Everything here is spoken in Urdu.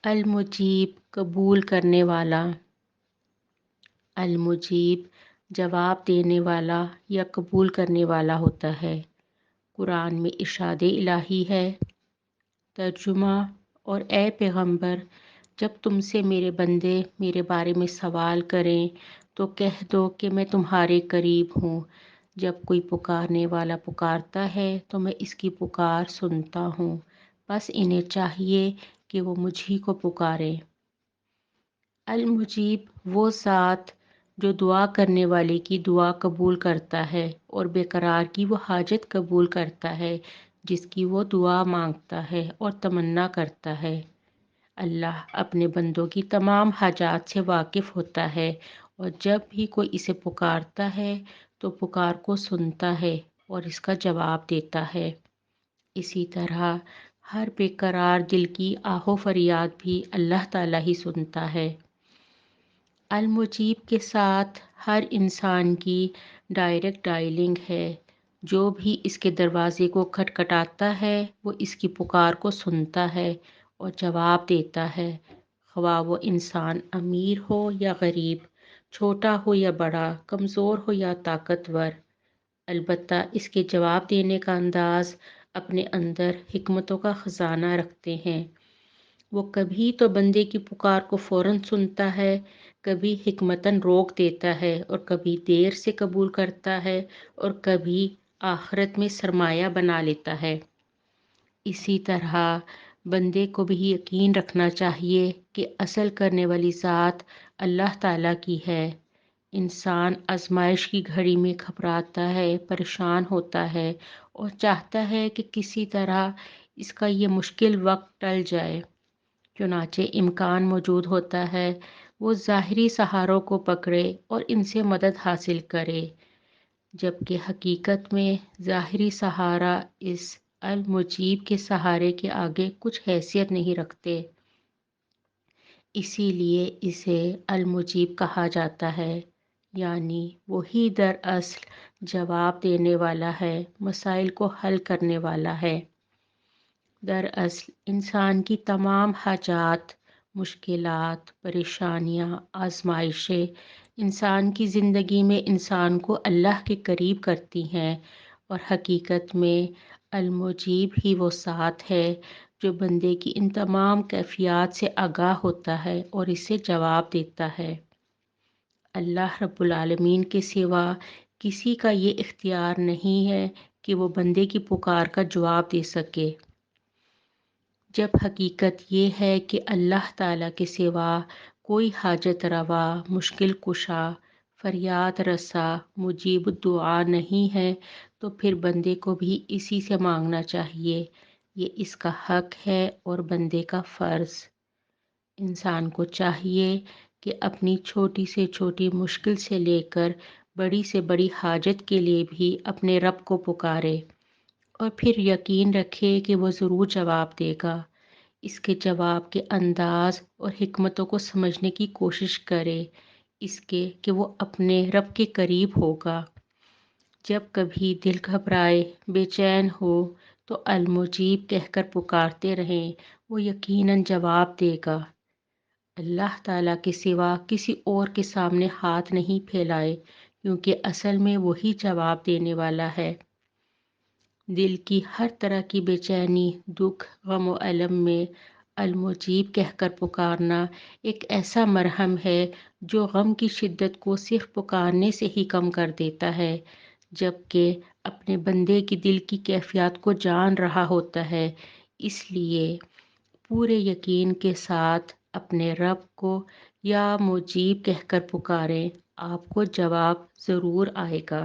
المجیب قبول کرنے والا، المجیب جواب دینے والا یا قبول کرنے والا ہوتا ہے۔ قرآن میں ارشاد الہی ہے، ترجمہ: اور اے پیغمبر، جب تم سے میرے بندے میرے بارے میں سوال کریں تو کہہ دو کہ میں تمہارے قریب ہوں۔ جب کوئی پکارنے والا پکارتا ہے تو میں اس کی پکار سنتا ہوں، بس انہیں چاہیے کہ وہ مجھی کو پکاریں۔ المجیب وہ ذات جو دعا کرنے والے کی دعا قبول کرتا ہے اور بے قرار کی وہ حاجت قبول کرتا ہے جس کی وہ دعا مانگتا ہے اور تمنا کرتا ہے۔ اللہ اپنے بندوں کی تمام حاجات سے واقف ہوتا ہے اور جب بھی کوئی اسے پکارتا ہے تو پکار کو سنتا ہے اور اس کا جواب دیتا ہے۔ اسی طرح ہر بے قرار دل کی آہ و فریاد بھی اللہ تعالیٰ ہی سنتا ہے۔ المجیب کے ساتھ ہر انسان کی ڈائریکٹ ڈائلنگ ہے۔ جو بھی اس کے دروازے کو کھٹکھٹاتا ہے وہ اس کی پکار کو سنتا ہے اور جواب دیتا ہے، خواہ وہ انسان امیر ہو یا غریب، چھوٹا ہو یا بڑا، کمزور ہو یا طاقتور۔ البتہ اس کے جواب دینے کا انداز اپنے اندر حکمتوں کا خزانہ رکھتے ہیں۔ وہ کبھی تو بندے کی پکار کو فوراً سنتا ہے، کبھی حکمتاً روک دیتا ہے اور کبھی دیر سے قبول کرتا ہے اور کبھی آخرت میں سرمایہ بنا لیتا ہے۔ اسی طرح بندے کو بھی یقین رکھنا چاہیے کہ اصل کرنے والی ذات اللہ تعالیٰ کی ہے۔ انسان آزمائش کی گھڑی میں گھبراتا ہے، پریشان ہوتا ہے اور چاہتا ہے کہ کسی طرح اس کا یہ مشکل وقت ٹل جائے۔ چنانچہ امکان موجود ہوتا ہے وہ ظاہری سہاروں کو پکڑے اور ان سے مدد حاصل کرے، جبکہ حقیقت میں ظاہری سہارا اس المجیب کے سہارے کے آگے کچھ حیثیت نہیں رکھتے۔ اسی لیے اسے المجیب کہا جاتا ہے، یعنی وہی دراصل جواب دینے والا ہے، مسائل کو حل کرنے والا ہے۔ دراصل انسان کی تمام حاجات، مشکلات، پریشانیاں، آزمائشیں انسان کی زندگی میں انسان کو اللہ کے قریب کرتی ہیں، اور حقیقت میں المجیب ہی وہ ذات ہے جو بندے کی ان تمام کیفیات سے آگاہ ہوتا ہے اور اسے جواب دیتا ہے۔ اللہ رب العالمین کے سوا کسی کا یہ اختیار نہیں ہے کہ وہ بندے کی پکار کا جواب دے سکے، جب حقیقت یہ ہے کہ اللہ تعالیٰ کے سوا کوئی حاجت روا، مشکل کشا، فریاد رسا، مجیب الدعا نہیں ہے، تو پھر بندے کو بھی اسی سے مانگنا چاہیے۔ یہ اس کا حق ہے اور بندے کا فرض۔ انسان کو چاہیے کہ اپنی چھوٹی سے چھوٹی مشکل سے لے کر بڑی سے بڑی حاجت کے لیے بھی اپنے رب کو پکارے اور پھر یقین رکھے کہ وہ ضرور جواب دے گا۔ اس کے جواب کے انداز اور حکمتوں کو سمجھنے کی کوشش کرے، اس کے کہ وہ اپنے رب کے قریب ہوگا۔ جب کبھی دل گھبرائے، بے چین ہو تو المجیب کہہ کر پکارتے رہیں، وہ یقیناً جواب دے گا۔ اللہ تعالیٰ کے سوا کسی اور کے سامنے ہاتھ نہیں پھیلائے، کیونکہ اصل میں وہی جواب دینے والا ہے۔ دل کی ہر طرح کی بے چینی، دکھ، غم و الم میں المجیب کہہ کر پکارنا ایک ایسا مرہم ہے جو غم کی شدت کو صرف پکارنے سے ہی کم کر دیتا ہے، جبکہ اپنے بندے کی دل کی کیفیات کو جان رہا ہوتا ہے۔ اس لیے پورے یقین کے ساتھ اپنے رب کو یا مجیب کہہ کر پکاریں، آپ کو جواب ضرور آئے گا۔